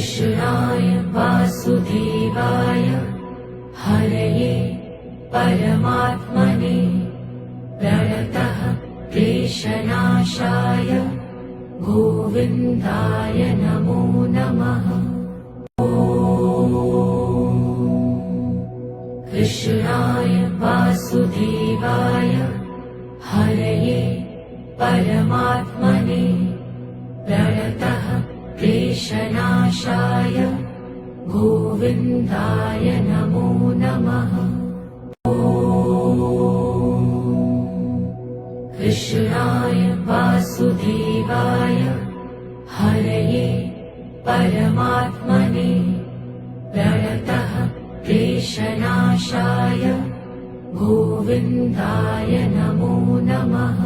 कृष्णाय वासुदेवाय हरये परमात्मने प्रणतः क्लेशनाशाय गोविन्दाय नमो नमः। कृष्णाय वासुदेवाय हरये परमात्मने प्रणतः क्लेशनाशाय गोविन्दाय नमो नमः। कृष्णाय वासुदेवाय हरये परमात्मने प्रणतः क्लेशनाशाय गोविन्दाय नमो नमः।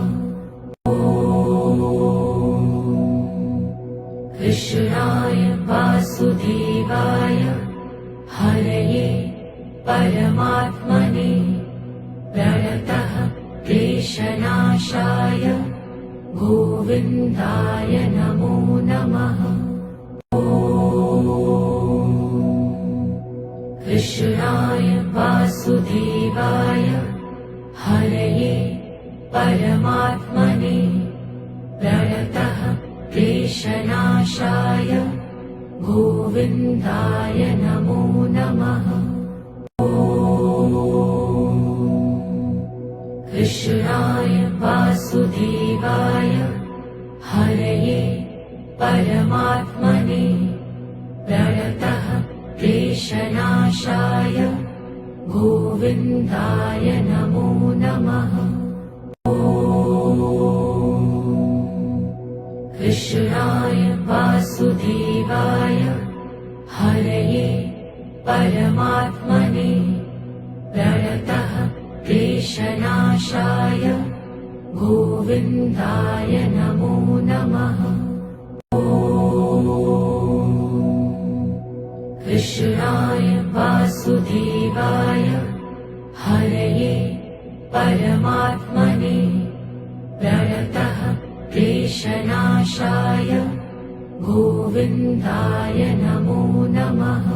कृष्णाय वासुदेवाय हरये परमात्मने प्रणतः क्लेशनाशाय गोविन्दाय नमो नमः। कृष्णाय वासुदेवाय हरये परमात्मने प्रणतः क्लेशनाशाय गोविन्दाय नमो नमः। कृष्णाय वासुदेवाय हरये परमात्मने प्रणतः क्लेशनाशाय गोविन्दाय नमो नमः। कृष्णाय वासुदेवाय हरये परमात्मने प्रणतः क्लेशनाशाय गोविन्दाय नमो नमः। कृष्णाय वासुदेवाय हरये परमात्मने प्रणतः क्लेशनाशाय गोविन्दाय नमो नमः।